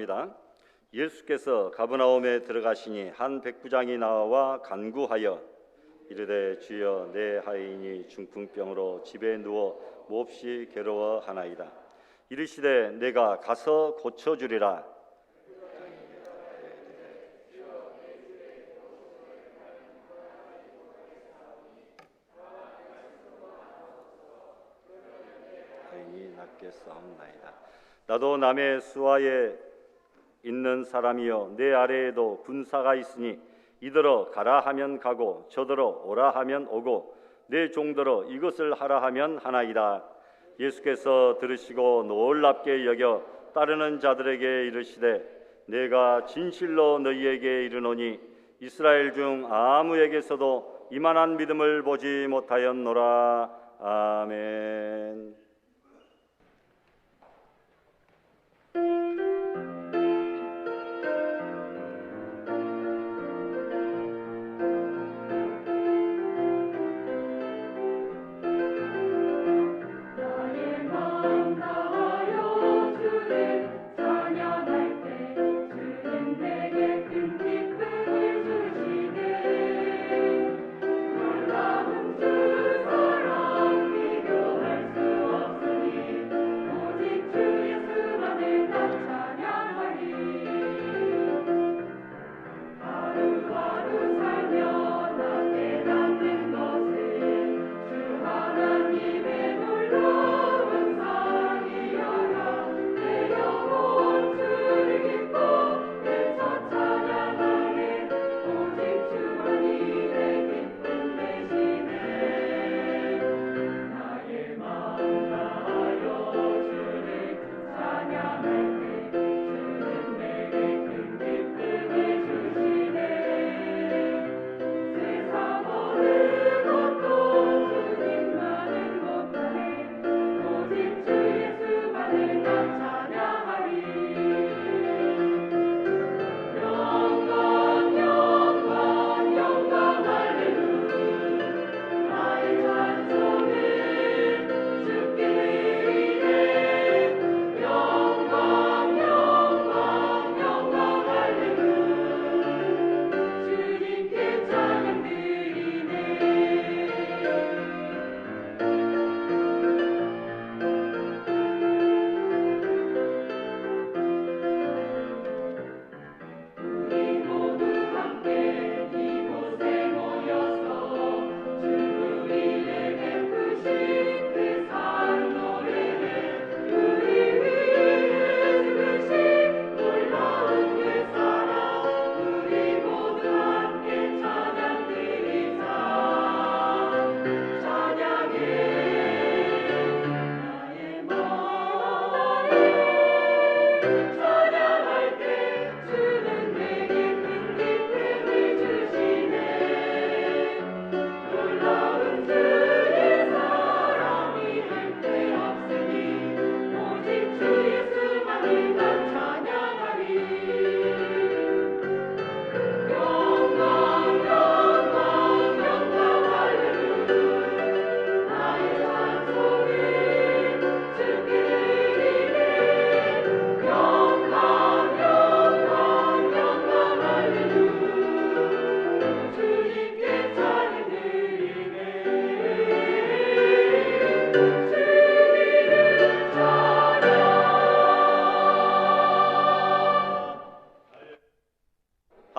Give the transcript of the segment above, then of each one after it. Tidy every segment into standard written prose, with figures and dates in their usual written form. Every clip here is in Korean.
감사합니다. 예수께서 가버나움에 들어가시니 한 백부장이 나와 간구하여 이르되 주여 내 하인이 중풍병으로 집에 누워 몹시 괴로워하나이다. 이르시되 내가 가서 고쳐주리라. 하인이 낫게 싸움나이다. 나도 남의 수하에 있는 사람이여 내 아래에도 군사가 있으니 이더러 가라 하면 가고 저더러 오라 하면 오고 내 종더러 이것을 하라 하면 하나이다. 예수께서 들으시고 놀랍게 여겨 따르는 자들에게 이르시되 내가 진실로 너희에게 이르노니 이스라엘 중 아무에게서도 이만한 믿음을 보지 못하였노라. 아멘.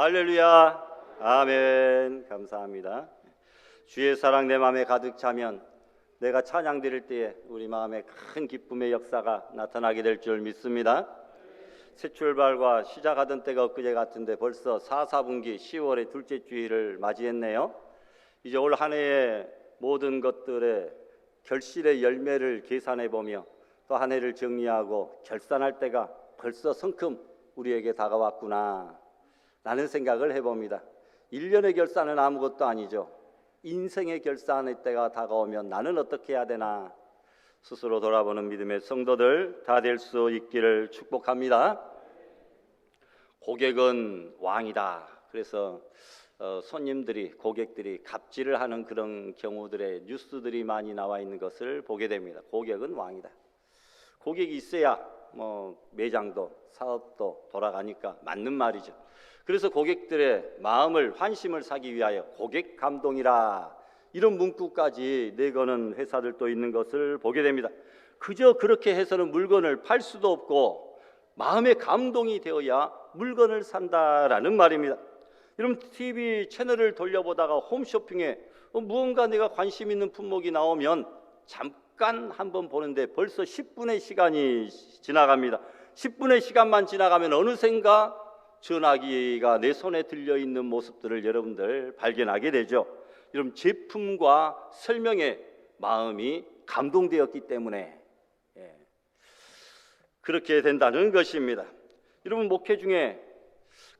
할렐루야. 아멘. 감사합니다. 주의 사랑 내 마음에 가득 차면 내가 찬양 드릴 때에 우리 마음에 큰 기쁨의 역사가 나타나게 될 줄 믿습니다. 새 출발과 시작하던 때가 엊그제 같은데 벌써 4분기 10월의 둘째 주일을 맞이했네요. 이제 올 한 해의 모든 것들의 결실의 열매를 계산해 보며 또 한 해를 정리하고 결산할 때가 벌써 성큼 우리에게 다가왔구나 라는 생각을 해봅니다. 1년의 결산은 아무것도 아니죠. 인생의 결산의 때가 다가오면 나는 어떻게 해야 되나 스스로 돌아보는 믿음의 성도들 다 될 수 있기를 축복합니다. 고객은 왕이다. 그래서 손님들이 고객들이 갑질을 하는 그런 경우들의 뉴스들이 많이 나와 있는 것을 보게 됩니다. 고객은 왕이다. 고객이 있어야 매장도 사업도 돌아가니까 맞는 말이죠. 그래서 고객들의 마음을 환심을 사기 위하여 고객 감동이라 이런 문구까지 내거는 회사들도 있는 것을 보게 됩니다. 그저 그렇게 해서는 물건을 팔 수도 없고 마음의 감동이 되어야 물건을 산다라는 말입니다. 여러분 TV 채널을 돌려보다가 홈쇼핑에 무언가 내가 관심 있는 품목이 나오면 잠깐 한번 보는데 벌써 10분의 시간이 지나갑니다. 10분의 시간만 지나가면 어느샌가 전화기가 내 손에 들려있는 모습들을 여러분들 발견하게 되죠. 여러분 제품과 설명에 마음이 감동되었기 때문에 그렇게 된다는 것입니다. 여러분 목회 중에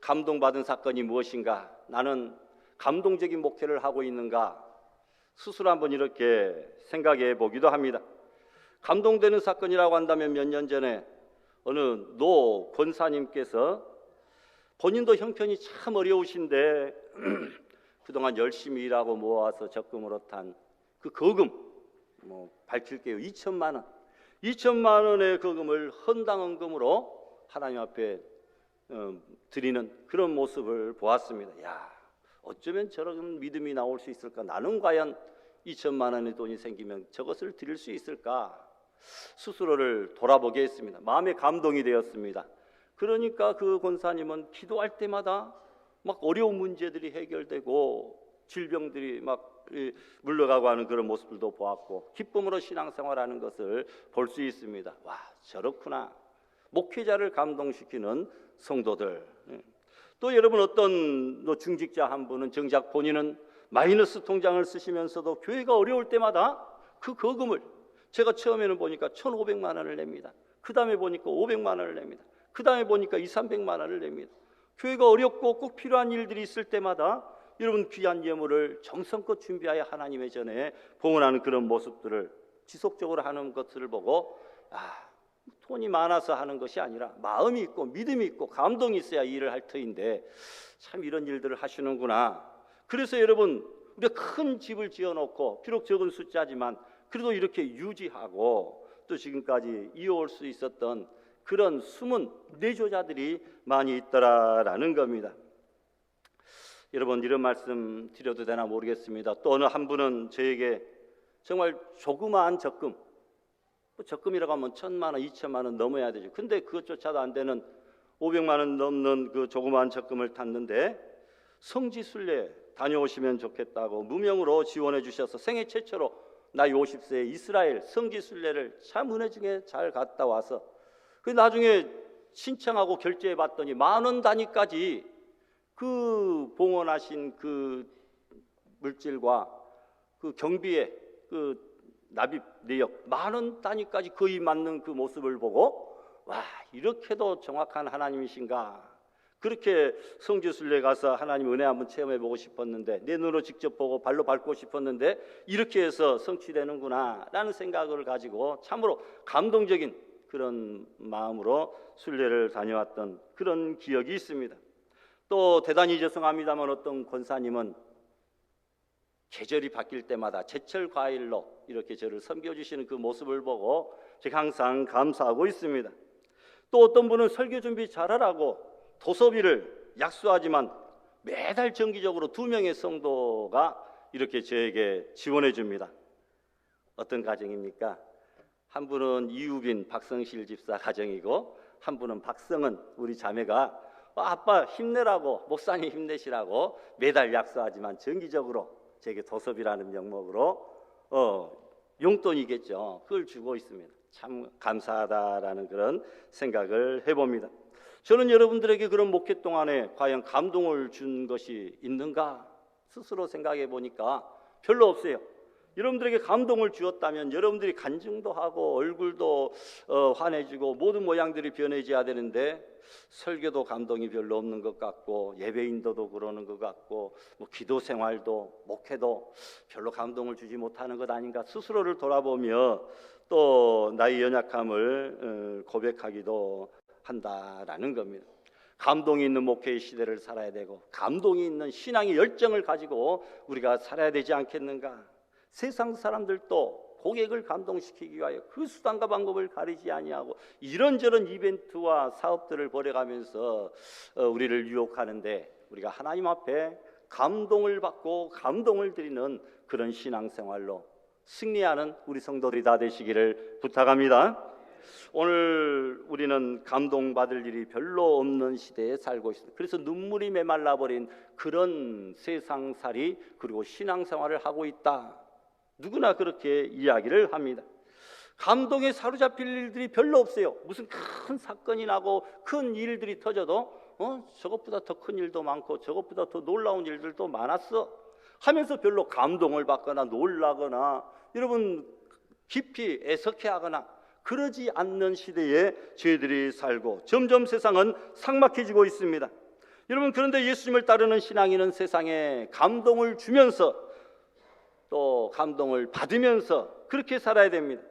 감동받은 사건이 무엇인가? 나는 감동적인 목회를 하고 있는가? 스스로 한번 이렇게 생각해 보기도 합니다. 감동되는 사건이라고 한다면 몇 년 전에 어느 노 권사님께서 본인도 형편이 참 어려우신데 그동안 열심히 일하고 모아서 적금을 얻은 그 거금 밝힐게요. 2천만 원. 2천만 원의 거금을 헌당헌금으로 하나님 앞에 드리는 그런 모습을 보았습니다. 야, 어쩌면 저런 믿음이 나올 수 있을까? 나는 과연 2천만 원의 돈이 생기면 저것을 드릴 수 있을까? 스스로를 돌아보게 했습니다. 마음에 감동이 되었습니다. 그러니까 그 권사님은 기도할 때마다 막 어려운 문제들이 해결되고 질병들이 막 물러가고 하는 그런 모습들도 보았고 기쁨으로 신앙생활하는 것을 볼 수 있습니다. 와, 저렇구나. 목회자를 감동시키는 성도들. 또 여러분 어떤 중직자 한 분은 정작 본인은 마이너스 통장을 쓰시면서도 교회가 어려울 때마다 그 거금을 제가 처음에는 보니까 1,500만 원을 냅니다. 그 다음에 보니까 500만 원을 냅니다. 그 다음에 보니까 200~300만 원을 냅니다. 교회가 어렵고 꼭 필요한 일들이 있을 때마다 여러분 귀한 예물을 정성껏 준비하여 하나님의 전에 봉헌하는 그런 모습들을 지속적으로 하는 것들을 보고 돈이 많아서 하는 것이 아니라 마음이 있고 믿음이 있고 감동이 있어야 일을 할 터인데 참 이런 일들을 하시는구나. 그래서 여러분 우리가 큰 집을 지어놓고 비록 적은 숫자지만 그래도 이렇게 유지하고 또 지금까지 이어올 수 있었던 그런 숨은 내조자들이 많이 있더라라는 겁니다. 여러분 이런 말씀 드려도 되나 모르겠습니다. 또 어느 한 분은 저에게 정말 조그마한 적금, 적금이라고 하면 1,000만 원, 2천만 원 넘어야 되죠. 근데 그것조차도 안 되는 500만 원 넘는 그 조그마한 적금을 탔는데 성지순례 다녀오시면 좋겠다고 무명으로 지원해 주셔서 생애 최초로 나이 50세에 이스라엘 성지순례를 참 은혜 중에 잘 갔다 와서 그 나중에 신청하고 결제해 봤더니 10,000원 단위까지 그 봉헌하신 그 물질과 그 경비의 그 납입 내역 10,000원 단위까지 거의 맞는 그 모습을 보고 와, 이렇게도 정확한 하나님이신가? 그렇게 성지순례 가서 하나님 은혜 한번 체험해 보고 싶었는데 내 눈으로 직접 보고 발로 밟고 싶었는데 이렇게 해서 성취되는구나 라는 생각을 가지고 참으로 감동적인 그런 마음으로 순례를 다녀왔던 그런 기억이 있습니다. 또 대단히 죄송합니다만 어떤 권사님은 계절이 바뀔 때마다 제철 과일로 이렇게 저를 섬겨주시는 그 모습을 보고 제가 항상 감사하고 있습니다. 또 어떤 분은 설교 준비 잘하라고 도서비를 약수하지만 매달 정기적으로 2명의 성도가 이렇게 저에게 지원해 줍니다. 어떤 가정입니까? 한 분은 이우빈 박성실 집사 가정이고 한 분은 박성은 우리 자매가 아빠 힘내라고 목사님 힘내시라고 매달 약수하지만 정기적으로 제게 도서비라는 명목으로 용돈이겠죠. 그걸 주고 있습니다. 참 감사하다라는 그런 생각을 해봅니다. 저는 여러분들에게 그런 목회 동안에 과연 감동을 준 것이 있는가 스스로 생각해 보니까 별로 없어요. 여러분들에게 감동을 주었다면 여러분들이 간증도 하고 얼굴도 환해지고 모든 모양들이 변해져야 되는데 설교도 감동이 별로 없는 것 같고 예배인도도 그러는 것 같고 기도 생활도 목회도 별로 감동을 주지 못하는 것 아닌가 스스로를 돌아보며 또 나의 연약함을 고백하기도 한다라는 겁니다. 감동이 있는 목회의 시대를 살아야 되고 감동이 있는 신앙의 열정을 가지고 우리가 살아야 되지 않겠는가. 세상 사람들도 고객을 감동시키기 위하여 그 수단과 방법을 가리지 아니하고 이런저런 이벤트와 사업들을 벌여가면서 우리를 유혹하는데, 우리가 하나님 앞에 감동을 받고 감동을 드리는 그런 신앙생활로 승리하는 우리 성도들이 다 되시기를 부탁합니다. 오늘 우리는 감동받을 일이 별로 없는 시대에 살고 있습니다. 그래서 눈물이 메말라버린 그런 세상살이 그리고 신앙생활을 하고 있다. 누구나 그렇게 이야기를 합니다. 감동에 사로잡힐 일들이 별로 없어요. 무슨 큰 사건이 나고 큰 일들이 터져도 저것보다 더 큰 일도 많고 저것보다 더 놀라운 일들도 많았어 하면서 별로 감동을 받거나 놀라거나 여러분 깊이 애석해하거나 그러지 않는 시대에 저희들이 살고, 점점 세상은 삭막해지고 있습니다. 여러분, 그런데 예수님을 따르는 신앙인은 세상에 감동을 주면서 또 감동을 받으면서 그렇게 살아야 됩니다.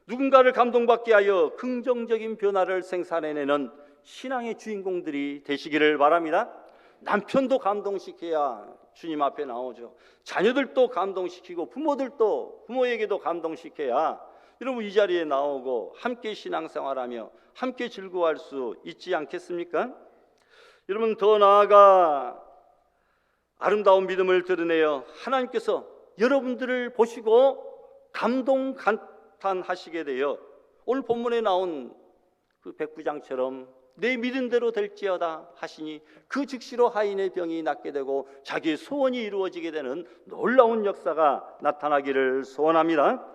누군가를 감동받게 하여 긍정적인 변화를 생산해내는 신앙의 주인공들이 되시기를 바랍니다. 남편도 감동시켜야 주님 앞에 나오죠. 자녀들도 감동시키고 부모에게도 감동시켜야 여러분 이 자리에 나오고 함께 신앙생활하며 함께 즐거워할 수 있지 않겠습니까? 여러분, 더 나아가 아름다운 믿음을 드러내어 하나님께서 여러분들을 보시고 감동 감탄하시게 되어 오늘 본문에 나온 그 백부장처럼 내 믿음대로 될지어다 하시니 그 즉시로 하인의 병이 낫게 되고 자기의 소원이 이루어지게 되는 놀라운 역사가 나타나기를 소원합니다.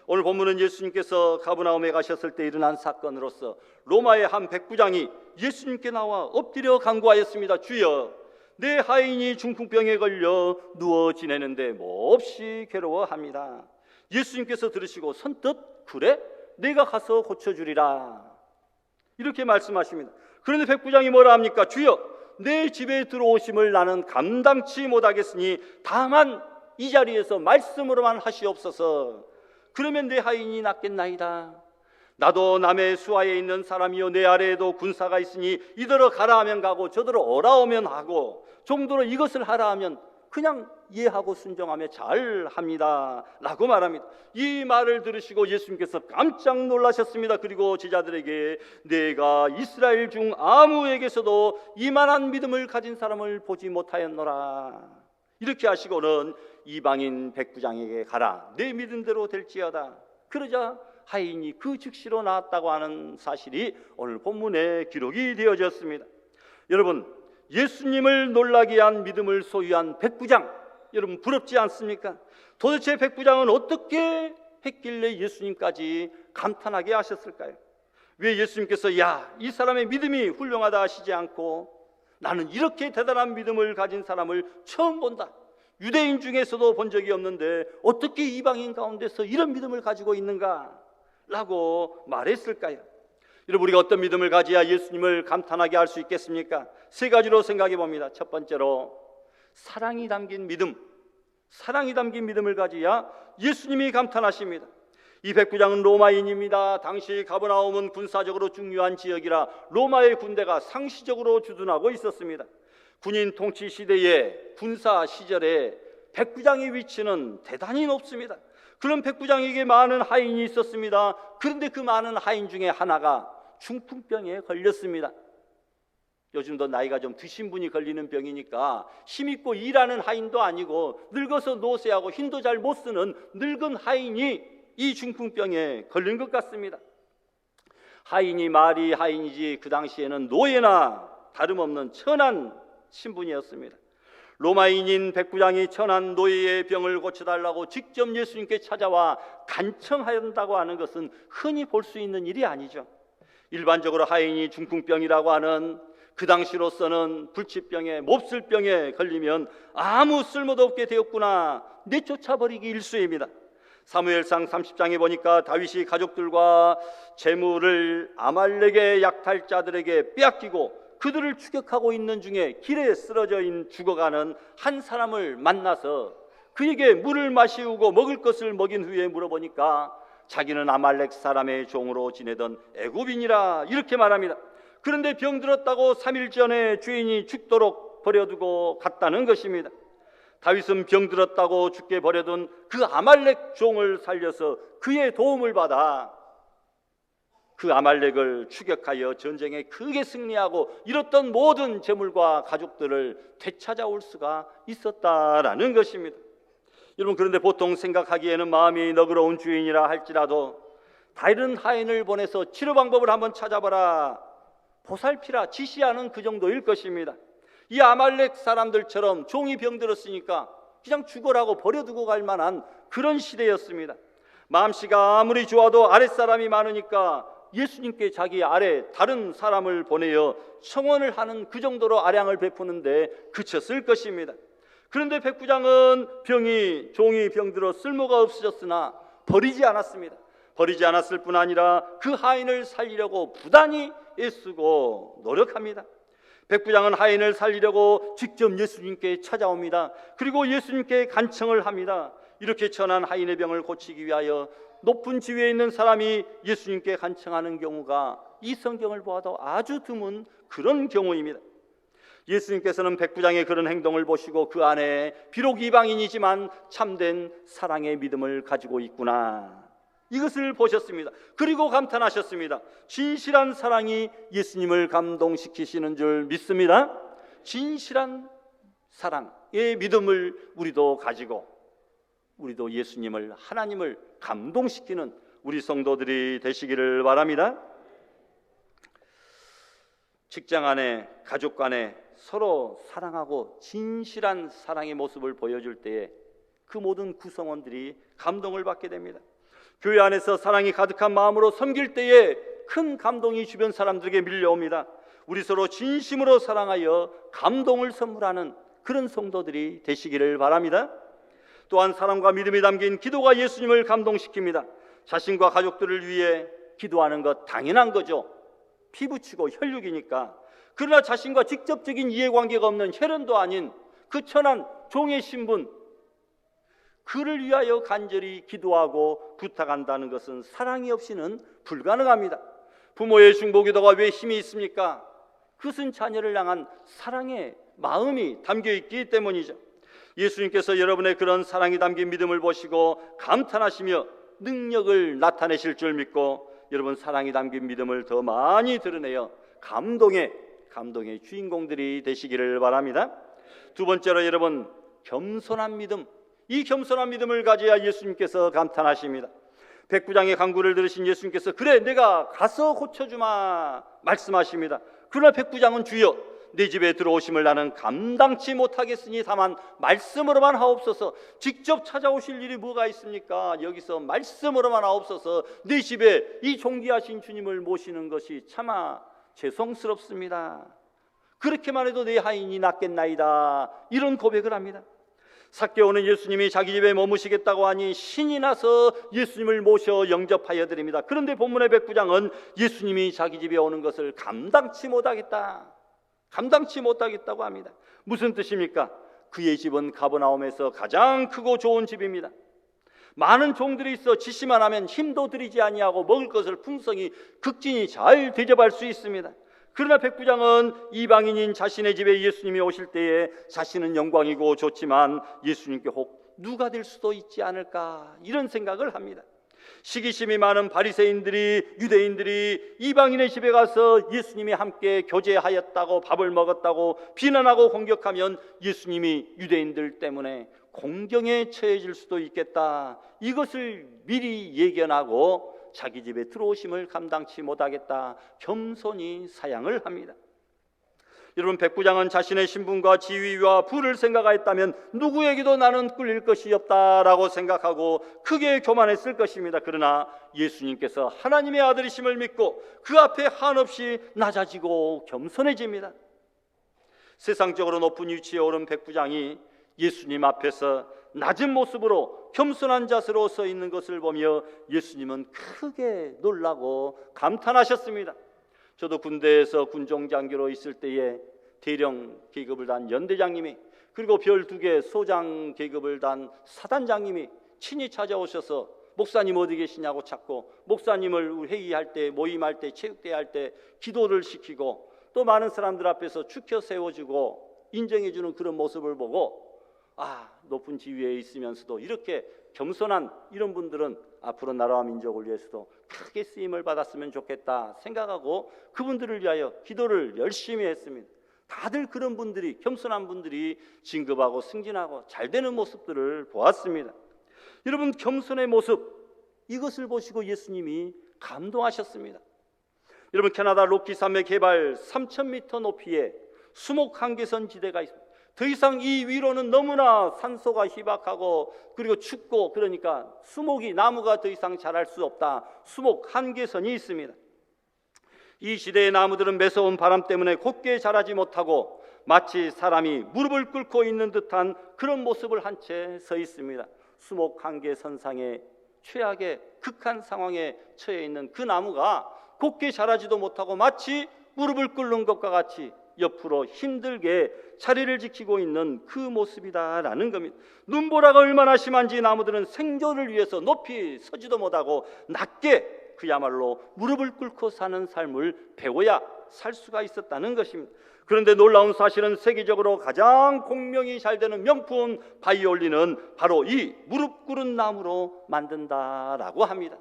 오늘 본문은 예수님께서 가버나움에 가셨을 때 일어난 사건으로서 로마의 한 백부장이 예수님께 나와 엎드려 간구하였습니다. 주여, 내 하인이 중풍병에 걸려 누워 지내는데 몹시 괴로워합니다. 예수님께서 들으시고 선뜻 그래? 내가 가서 고쳐주리라 이렇게 말씀하십니다. 그런데 백부장이 뭐라 합니까? 주여, 내 집에 들어오심을 나는 감당치 못하겠으니 다만 이 자리에서 말씀으로만 하시옵소서. 그러면 내 하인이 낫겠나이다. 나도 남의 수하에 있는 사람이요 내 아래에도 군사가 있으니 이더러 가라 하면 가고 저더러 오라 하면 하고 정도로 이것을 하라 하면 그냥 이해하고 순종하며 잘합니다 라고 말합니다. 이 말을 들으시고 예수님께서 깜짝 놀라셨습니다. 그리고 제자들에게 내가 이스라엘 중 아무에게서도 이만한 믿음을 가진 사람을 보지 못하였노라 이렇게 하시고는 이방인 백부장에게 가라, 내 믿음대로 될지어다. 그러자 하인이 그 즉시로 나았다고 하는 사실이 오늘 본문에 기록이 되어졌습니다. 여러분, 예수님을 놀라게 한 믿음을 소유한 백부장, 여러분 부럽지 않습니까? 도대체 백부장은 어떻게 했길래 예수님까지 감탄하게 하셨을까요? 왜 예수님께서 야, 이 사람의 믿음이 훌륭하다 하시지 않고 나는 이렇게 대단한 믿음을 가진 사람을 처음 본다, 유대인 중에서도 본 적이 없는데 어떻게 이방인 가운데서 이런 믿음을 가지고 있는가 라고 말했을까요? 여러분, 우리가 어떤 믿음을 가져야 예수님을 감탄하게 할 수 있겠습니까? 세 가지로 생각해 봅니다. 첫 번째로 사랑이 담긴 믿음을 가져야 예수님이 감탄하십니다. 이 백부장은 로마인입니다. 당시 가버나움은 군사적으로 중요한 지역이라 로마의 군대가 상시적으로 주둔하고 있었습니다. 군인 통치 시대에 군사 시절에 백부장의 위치는 대단히 높습니다. 그런 백부장에게 많은 하인이 있었습니다. 그런데 그 많은 하인 중에 하나가 중풍병에 걸렸습니다. 요즘도 나이가 좀 드신 분이 걸리는 병이니까 힘있고 일하는 하인도 아니고 늙어서 노쇠하고 힘도 잘 못 쓰는 늙은 하인이 이 중풍병에 걸린 것 같습니다. 하인이 말이 하인이지 그 당시에는 노예나 다름없는 천한 신분이었습니다. 로마인인 백부장이 천한 노예의 병을 고쳐달라고 직접 예수님께 찾아와 간청한다고 하는 것은 흔히 볼 수 있는 일이 아니죠. 일반적으로 하인이 중풍병이라고 하는 그 당시로서는 불치병에 몹쓸병에 걸리면 아무 쓸모도 없게 되었구나 내쫓아버리기 일쑤입니다. 사무엘상 30장에 보니까 다윗이 가족들과 재물을 아말렉의 약탈자들에게 빼앗기고 그들을 추격하고 있는 중에 길에 쓰러져 죽어가는 한 사람을 만나서 그에게 물을 마시우고 먹을 것을 먹인 후에 물어보니까 자기는 아말렉 사람의 종으로 지내던 애굽인이라 이렇게 말합니다. 그런데 병들었다고 3일 전에 주인이 죽도록 버려두고 갔다는 것입니다. 다윗은 병들었다고 죽게 버려둔 그 아말렉 종을 살려서 그의 도움을 받아 그 아말렉을 추격하여 전쟁에 크게 승리하고 잃었던 모든 재물과 가족들을 되찾아올 수가 있었다라는 것입니다. 여러분, 그런데 보통 생각하기에는 마음이 너그러운 주인이라 할지라도 다른 하인을 보내서 치료 방법을 한번 찾아봐라, 보살피라 지시하는 그 정도일 것입니다. 이 아말렉 사람들처럼 종이 병들었으니까 그냥 죽어라고 버려두고 갈 만한 그런 시대였습니다. 마음씨가 아무리 좋아도 아랫사람이 많으니까 예수님께 자기 아래 다른 사람을 보내어 청원을 하는 그 정도로 아량을 베푸는데 그쳤을 것입니다. 그런데 백부장은 종이 병들어 쓸모가 없어졌으나 버리지 않았습니다. 버리지 않았을 뿐 아니라 그 하인을 살리려고 부단히 애쓰고 노력합니다. 백부장은 하인을 살리려고 직접 예수님께 찾아옵니다. 그리고 예수님께 간청을 합니다. 이렇게 천한 하인의 병을 고치기 위하여 높은 지위에 있는 사람이 예수님께 간청하는 경우가 이 성경을 보아도 아주 드문 그런 경우입니다. 예수님께서는 백부장의 그런 행동을 보시고 그 안에 비록 이방인이지만 참된 사랑의 믿음을 가지고 있구나, 이것을 보셨습니다. 그리고 감탄하셨습니다. 진실한 사랑이 예수님을 감동시키시는 줄 믿습니다. 진실한 사랑의 믿음을 우리도 가지고 우리도 예수님을, 하나님을 감동시키는 우리 성도들이 되시기를 바랍니다. 직장 안에, 가족 간에 서로 사랑하고 진실한 사랑의 모습을 보여줄 때에 그 모든 구성원들이 감동을 받게 됩니다. 교회 안에서 사랑이 가득한 마음으로 섬길 때에 큰 감동이 주변 사람들에게 밀려옵니다. 우리 서로 진심으로 사랑하여 감동을 선물하는 그런 성도들이 되시기를 바랍니다. 또한 사랑과 믿음이 담긴 기도가 예수님을 감동시킵니다. 자신과 가족들을 위해 기도하는 것 당연한 거죠. 피부치고 혈육이니까. 그러나 자신과 직접적인 이해관계가 없는 혈연도 아닌 그 천한 종의 신분, 그를 위하여 간절히 기도하고 부탁한다는 것은 사랑이 없이는 불가능합니다. 부모의 중보기도가 왜 힘이 있습니까? 그것은 자녀를 향한 사랑의 마음이 담겨있기 때문이죠. 예수님께서 여러분의 그런 사랑이 담긴 믿음을 보시고 감탄하시며 능력을 나타내실 줄 믿고 여러분 사랑이 담긴 믿음을 더 많이 드러내어 감동의 주인공들이 되시기를 바랍니다. 두 번째로 여러분, 겸손한 믿음, 이 겸손한 믿음을 가져야 예수님께서 감탄하십니다. 백부장의 간구를 들으신 예수님께서 그래 내가 가서 고쳐주마 말씀하십니다. 그러나 백부장은 주여 내 집에 들어오심을 나는 감당치 못하겠으니 다만 말씀으로만 하옵소서. 직접 찾아오실 일이 뭐가 있습니까? 여기서 말씀으로만 하옵소서. 내 집에 이 존귀하신 주님을 모시는 것이 차마 죄송스럽습니다. 그렇게만 해도 내 하인이 낫겠나이다, 이런 고백을 합니다. 삭개오는 예수님이 자기 집에 머무시겠다고 하니 신이 나서 예수님을 모셔 영접하여 드립니다. 그런데 본문의 백부장은 예수님이 자기 집에 오는 것을 감당치 못하겠다고 합니다. 무슨 뜻입니까? 그의 집은 가버나움에서 가장 크고 좋은 집입니다. 많은 종들이 있어 지시만 하면 힘도 들이지 아니하고 먹을 것을 풍성히 극진히 잘 대접할 수 있습니다. 그러나 백부장은 이방인인 자신의 집에 예수님이 오실 때에 자신은 영광이고 좋지만 예수님께 혹 누가 될 수도 있지 않을까, 이런 생각을 합니다. 시기심이 많은 바리새인들이, 유대인들이 이방인의 집에 가서 예수님이 함께 교제하였다고, 밥을 먹었다고 비난하고 공격하면 예수님이 유대인들 때문에 공경에 처해질 수도 있겠다, 이것을 미리 예견하고 자기 집에 들어오심을 감당치 못하겠다 겸손히 사양을 합니다. 여러분, 백부장은 자신의 신분과 지위와 부를 생각하였다면 누구에게도 나는 꿀릴 것이 없다라고 생각하고 크게 교만했을 것입니다. 그러나 예수님께서 하나님의 아들이심을 믿고 그 앞에 한없이 낮아지고 겸손해집니다. 세상적으로 높은 위치에 오른 백부장이 예수님 앞에서 낮은 모습으로 겸손한 자세로 서 있는 것을 보며 예수님은 크게 놀라고 감탄하셨습니다. 저도 군대에서 군종장교로 있을 때에 대령 계급을 단 연대장님이, 그리고 별 2개 소장 계급을 단 사단장님이 친히 찾아오셔서 목사님 어디 계시냐고 찾고, 목사님을 회의할 때, 모임할 때, 체육대회 할 때 기도를 시키고, 또 많은 사람들 앞에서 축혀 세워주고 인정해주는 그런 모습을 보고 높은 지위에 있으면서도 이렇게 겸손한 이런 분들은 앞으로 나라와 민족을 위해서도 크게 쓰임을 받았으면 좋겠다 생각하고 그분들을 위하여 기도를 열심히 했습니다. 다들 그런 분들이, 겸손한 분들이 진급하고 승진하고 잘 되는 모습들을 보았습니다. 여러분, 겸손의 모습, 이것을 보시고 예수님이 감동하셨습니다. 여러분, 캐나다 로키 산맥 해발 3,000m 높이에 수목 한계선 지대가 있습니다. 더 이상 이 위로는 너무나 산소가 희박하고 그리고 춥고, 그러니까 수목이, 나무가 더 이상 자랄 수 없다. 수목 한계선이 있습니다. 이 시대의 나무들은 매서운 바람 때문에 곧게 자라지 못하고 마치 사람이 무릎을 꿇고 있는 듯한 그런 모습을 한 채 서 있습니다. 수목 한계선상에 최악의 극한 상황에 처해 있는 그 나무가 곧게 자라지도 못하고 마치 무릎을 꿇는 것과 같이 옆으로 힘들게 자리를 지키고 있는 그 모습이다라는 겁니다. 눈보라가 얼마나 심한지 나무들은 생존을 위해서 높이 서지도 못하고 낮게, 그야말로 무릎을 꿇고 사는 삶을 배워야 살 수가 있었다는 것입니다. 그런데 놀라운 사실은 세계적으로 가장 공명이 잘 되는 명품 바이올린은 바로 이 무릎 꿇은 나무로 만든다라고 합니다.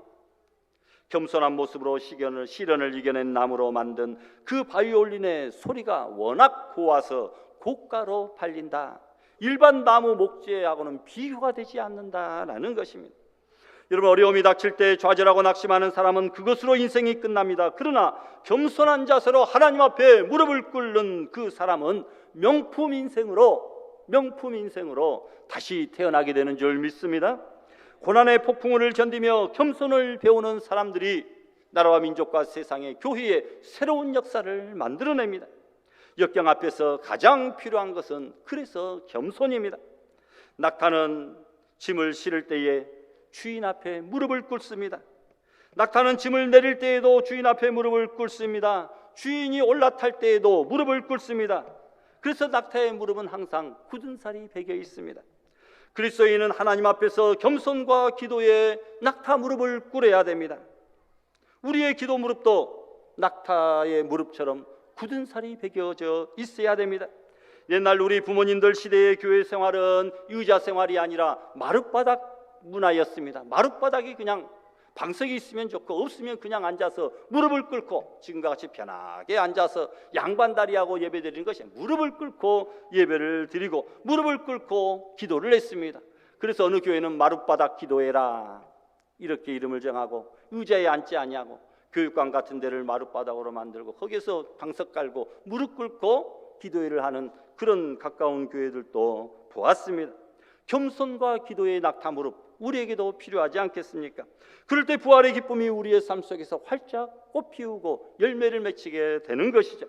겸손한 모습으로 시련을 이겨낸 나무로 만든 그 바이올린의 소리가 워낙 고와서 고가로 팔린다. 일반 나무 목재하고는 비교가 되지 않는다라는 것입니다. 여러분, 어려움이 닥칠 때 좌절하고 낙심하는 사람은 그것으로 인생이 끝납니다. 그러나 겸손한 자세로 하나님 앞에 무릎을 꿇는 그 사람은 명품 인생으로 다시 태어나게 되는 줄 믿습니다. 고난의 폭풍우를 견디며 겸손을 배우는 사람들이 나라와 민족과 세상의 교회의 새로운 역사를 만들어냅니다. 역경 앞에서 가장 필요한 것은 그래서 겸손입니다. 낙타는 짐을 실을 때에 주인 앞에 무릎을 꿇습니다. 낙타는 짐을 내릴 때에도 주인 앞에 무릎을 꿇습니다. 주인이 올라탈 때에도 무릎을 꿇습니다. 그래서 낙타의 무릎은 항상 굳은 살이 배겨 있습니다. 그리스도인은 하나님 앞에서 겸손과 기도에 낙타 무릎을 꿇어야 됩니다. 우리의 기도 무릎도 낙타의 무릎처럼 굳은 살이 배겨져 있어야 됩니다. 옛날 우리 부모님들 시대의 교회 생활은 의자 생활이 아니라 마룻바닥 문화였습니다. 마룻바닥이 그냥 방석이 있으면 좋고 없으면 그냥 앉아서 무릎을 꿇고, 지금과 같이 편하게 앉아서 양반다리하고 예배드리는 것이 무릎을 꿇고 예배를 드리고 무릎을 꿇고 기도를 했습니다. 그래서 어느 교회는 마룻바닥 기도회라 이렇게 이름을 정하고 의자에 앉지 아니하고 교육관 같은 데를 마룻바닥으로 만들고 거기에서 방석 깔고 무릎 꿇고 기도회를 하는 그런 가까운 교회들도 보았습니다. 겸손과 기도의 낙타 무릎, 우리에게도 필요하지 않겠습니까? 그럴 때 부활의 기쁨이 우리의 삶 속에서 활짝 꽃피우고 열매를 맺히게 되는 것이죠.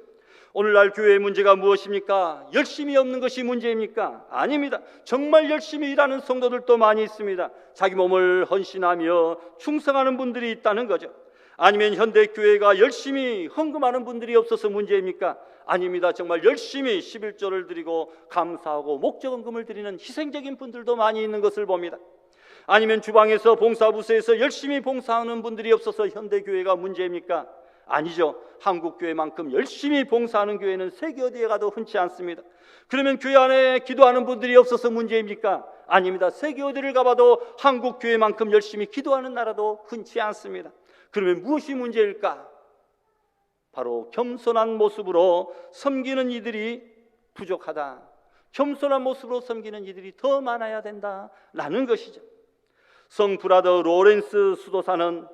오늘날 교회의 문제가 무엇입니까? 열심히 없는 것이 문제입니까? 아닙니다. 정말 열심히 일하는 성도들도 많이 있습니다. 자기 몸을 헌신하며 충성하는 분들이 있다는 거죠. 아니면 현대교회가 열심히 헌금하는 분들이 없어서 문제입니까? 아닙니다. 정말 열심히 11조를 드리고 감사하고 목적헌금을 드리는 희생적인 분들도 많이 있는 것을 봅니다. 아니면 주방에서 봉사부서에서 열심히 봉사하는 분들이 없어서 현대교회가 문제입니까? 아니죠. 한국교회만큼 열심히 봉사하는 교회는 세계 어디에 가도 흔치 않습니다. 그러면 교회 안에 기도하는 분들이 없어서 문제입니까? 아닙니다. 세계 어디를 가봐도 한국교회만큼 열심히 기도하는 나라도 흔치 않습니다. 그러면 무엇이 문제일까? 바로 겸손한 모습으로 섬기는 이들이 부족하다. 겸손한 모습으로 섬기는 이들이 더 많아야 된다라는 것이죠. 성 브라더 로렌스 수도사는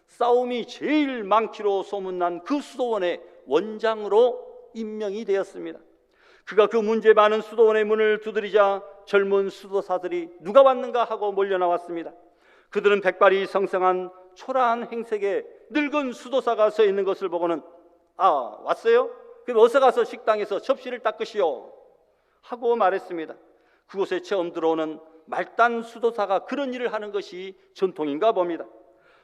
싸움이 제일 많기로 소문난 그 수도원의 원장으로 임명이 되었습니다. 그가 그 문제 많은 수도원의 문을 두드리자 젊은 수도사들이 누가 왔는가 하고 몰려나왔습니다. 그들은 백발이 성성한 초라한 행색에 늙은 수도사가 서 있는 것을 보고는 왔어요? 그럼 어서 가서 식당에서 접시를 닦으시오 하고 말했습니다. 그곳에 처음 들어오는 말단 수도사가 그런 일을 하는 것이 전통인가 봅니다.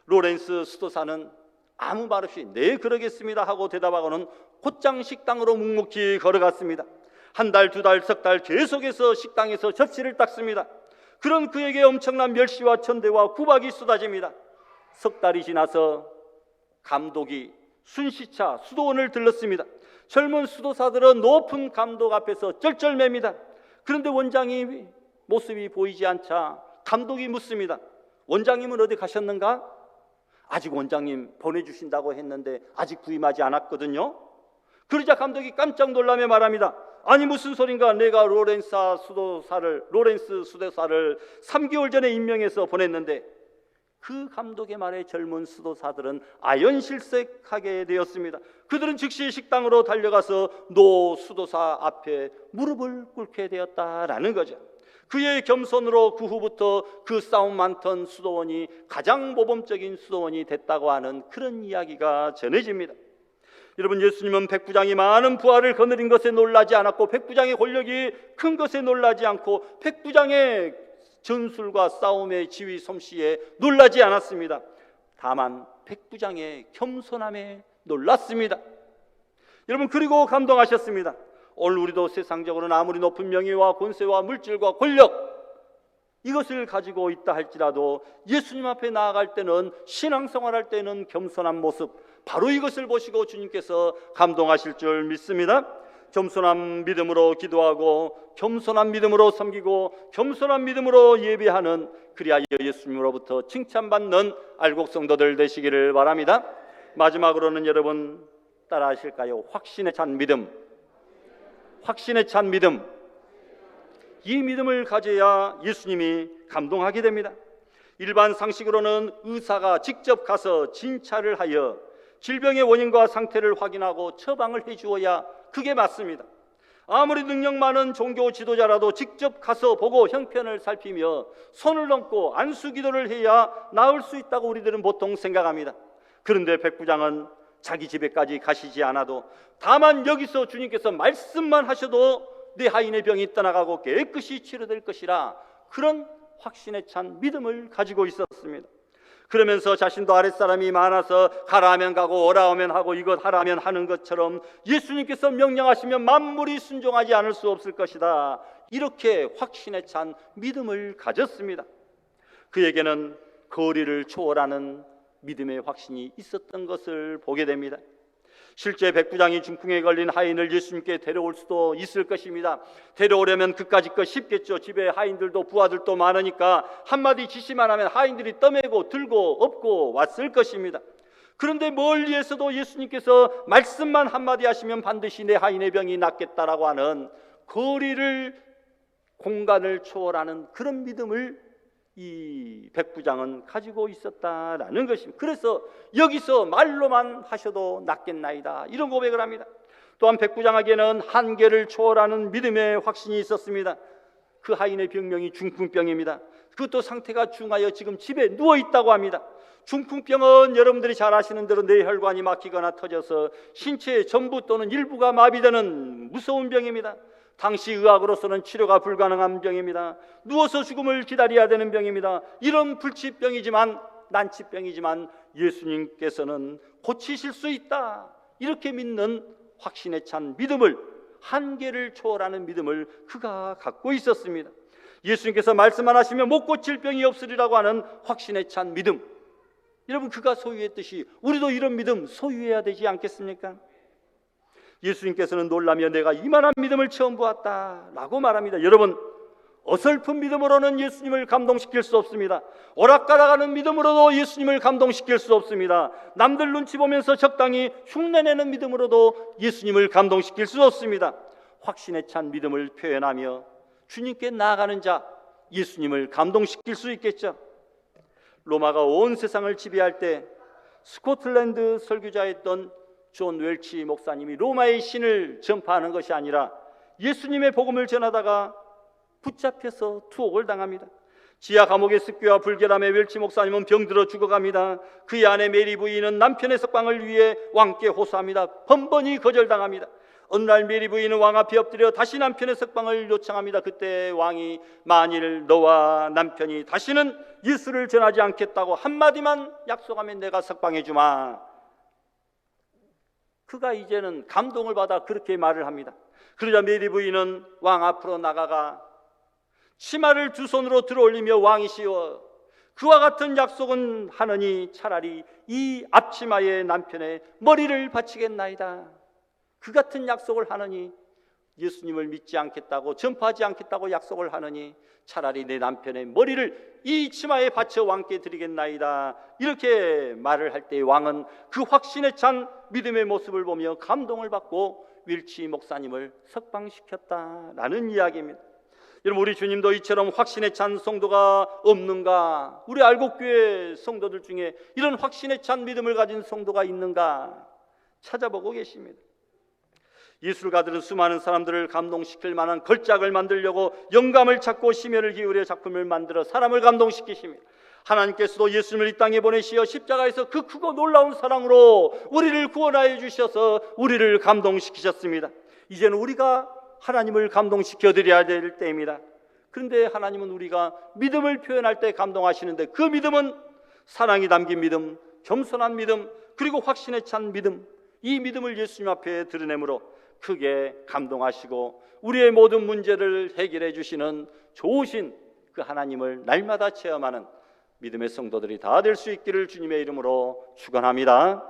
로렌스 수도사는 아무 말 없이 네 그러겠습니다 하고 대답하고는 곧장 식당으로 묵묵히 걸어갔습니다. 한 달, 두 달, 석 달 계속해서 식당에서 접시를 닦습니다. 그런 그에게 엄청난 멸시와 천대와 구박이 쏟아집니다. 석 달이 지나서 감독이 순시차 수도원을 들렀습니다. 젊은 수도사들은 높은 감독 앞에서 쩔쩔맵니다. 그런데 원장이 모습이 보이지 않자 감독이 묻습니다. 원장님은 어디 가셨는가? 아직 원장님 보내주신다고 했는데 아직 부임하지 않았거든요. 그러자 감독이 깜짝 놀라며 말합니다. 아니 무슨 소린가? 내가 로렌스 수도사를 3개월 전에 임명해서 보냈는데. 그 감독의 말에 젊은 수도사들은 아연실색하게 되었습니다. 그들은 즉시 식당으로 달려가서 노 수도사 앞에 무릎을 꿇게 되었다라는 거죠. 그의 겸손으로 그 후부터 그 싸움 많던 수도원이 가장 모범적인 수도원이 됐다고 하는 그런 이야기가 전해집니다. 여러분, 예수님은 백부장이 많은 부하를 거느린 것에 놀라지 않았고, 백부장의 권력이 큰 것에 놀라지 않고, 백부장의 전술과 싸움의 지휘 솜씨에 놀라지 않았습니다. 다만 백부장의 겸손함에 놀랐습니다. 여러분, 그리고 감동하셨습니다. 오늘 우리도 세상적으로는 아무리 높은 명예와 권세와 물질과 권력 이것을 가지고 있다 할지라도 예수님 앞에 나아갈 때는, 신앙생활할 때는 겸손한 모습, 바로 이것을 보시고 주님께서 감동하실 줄 믿습니다. 겸손한 믿음으로 기도하고, 겸손한 믿음으로 섬기고, 겸손한 믿음으로 예배하는, 그리하여 예수님으로부터 칭찬받는 알곡 성도들 되시기를 바랍니다. 마지막으로는 여러분 따라 하실까요? 확신에 찬 믿음. 확신에 찬 믿음. 이 믿음을 가져야 예수님이 감동하게 됩니다. 일반 상식으로는 의사가 직접 가서 진찰을 하여 질병의 원인과 상태를 확인하고 처방을 해주어야 그게 맞습니다. 아무리 능력 많은 종교 지도자라도 직접 가서 보고 형편을 살피며 손을 얹고 안수 기도를 해야 나을 수 있다고 우리들은 보통 생각합니다. 그런데 백부장은 자기 집에까지 가시지 않아도, 다만 여기서 주님께서 말씀만 하셔도 내 하인의 병이 떠나가고 깨끗이 치료될 것이라, 그런 확신에 찬 믿음을 가지고 있었습니다. 그러면서 자신도 아랫사람이 많아서 가라 하면 가고 오라 하면 하고 이것 하라 하면 하는 것처럼 예수님께서 명령하시면 만물이 순종하지 않을 수 없을 것이다, 이렇게 확신에 찬 믿음을 가졌습니다. 그에게는 거리를 초월하는 믿음의 확신이 있었던 것을 보게 됩니다. 실제 백부장이 중풍에 걸린 하인을 예수님께 데려올 수도 있을 것입니다. 데려오려면 그까짓 것 쉽겠죠. 집에 하인들도 부하들도 많으니까 한마디 지시만 하면 하인들이 떠매고 들고 업고 왔을 것입니다. 그런데 멀리에서도 예수님께서 말씀만 한마디 하시면 반드시 내 하인의 병이 낫겠다라고 하는, 거리를, 공간을 초월하는 그런 믿음을 이 백부장은 가지고 있었다라는 것입니다. 그래서 여기서 말로만 하셔도 낫겠나이다, 이런 고백을 합니다. 또한 백부장에게는 한계를 초월하는 믿음의 확신이 있었습니다. 그 하인의 병명이 중풍병입니다. 그것도 상태가 중하여 지금 집에 누워있다고 합니다. 중풍병은 여러분들이 잘 아시는 대로 뇌혈관이 막히거나 터져서 신체의 전부 또는 일부가 마비되는 무서운 병입니다. 당시 의학으로서는 치료가 불가능한 병입니다. 누워서 죽음을 기다려야 되는 병입니다. 이런 불치병이지만, 난치병이지만 예수님께서는 고치실 수 있다, 이렇게 믿는 확신에 찬 믿음을, 한계를 초월하는 믿음을 그가 갖고 있었습니다. 예수님께서 말씀만 하시면 못 고칠 병이 없으리라고 하는 확신에 찬 믿음, 여러분, 그가 소유했듯이 우리도 이런 믿음 소유해야 되지 않겠습니까? 예수님께서는 놀라며 내가 이만한 믿음을 처음 보았다 라고 말합니다. 여러분, 어설픈 믿음으로는 예수님을 감동시킬 수 없습니다. 오락가락하는 믿음으로도 예수님을 감동시킬 수 없습니다. 남들 눈치 보면서 적당히 흉내내는 믿음으로도 예수님을 감동시킬 수 없습니다. 확신에 찬 믿음을 표현하며 주님께 나아가는 자, 예수님을 감동시킬 수 있겠죠. 로마가 온 세상을 지배할 때 스코틀랜드 설교자였던 존 웰치 목사님이 로마의 신을 전파하는 것이 아니라 예수님의 복음을 전하다가 붙잡혀서 투옥을 당합니다. 지하 감옥의 습기와 불결함에 웰치 목사님은 병들어 죽어갑니다. 그의 아내 메리 부인은 남편의 석방을 위해 왕께 호소합니다. 번번이 거절당합니다. 어느 날 메리 부인은 왕 앞에 엎드려 다시 남편의 석방을 요청합니다. 그때 왕이 만일 너와 남편이 다시는 예수를 전하지 않겠다고 한마디만 약속하면 내가 석방해 주마. 그가 이제는 감동을 받아 그렇게 말을 합니다. 그러자 메리 부인은 왕 앞으로 나가가 치마를 두 손으로 들어올리며 왕이시여, 그와 같은 약속은 하느니 차라리 이 앞치마에 남편의 머리를 바치겠나이다. 그 같은 약속을 하느니 예수님을 믿지 않겠다고, 전파하지 않겠다고 약속을 하느니 차라리 내 남편의 머리를 이 치마에 바쳐 왕께 드리겠나이다. 이렇게 말을 할 때 왕은 그 확신에 찬 믿음의 모습을 보며 감동을 받고 윌치 목사님을 석방시켰다라는 이야기입니다. 여러분, 우리 주님도 이처럼 확신에 찬 성도가 없는가? 우리 알곡교회 성도들 중에 이런 확신에 찬 믿음을 가진 성도가 있는가 찾아보고 계십니다. 예술가들은 수많은 사람들을 감동시킬 만한 걸작을 만들려고 영감을 찾고 심혈을 기울여 작품을 만들어 사람을 감동시키십니다. 하나님께서도 예수님을 이 땅에 보내시어 십자가에서 그 크고 놀라운 사랑으로 우리를 구원하여 주셔서 우리를 감동시키셨습니다. 이제는 우리가 하나님을 감동시켜 드려야 될 때입니다. 그런데 하나님은 우리가 믿음을 표현할 때 감동하시는데, 그 믿음은 사랑이 담긴 믿음, 겸손한 믿음, 그리고 확신에 찬 믿음, 이 믿음을 예수님 앞에 드러내므로 크게 감동하시고 우리의 모든 문제를 해결해 주시는 좋으신 그 하나님을 날마다 체험하는 믿음의 성도들이 다 될 수 있기를 주님의 이름으로 축원합니다.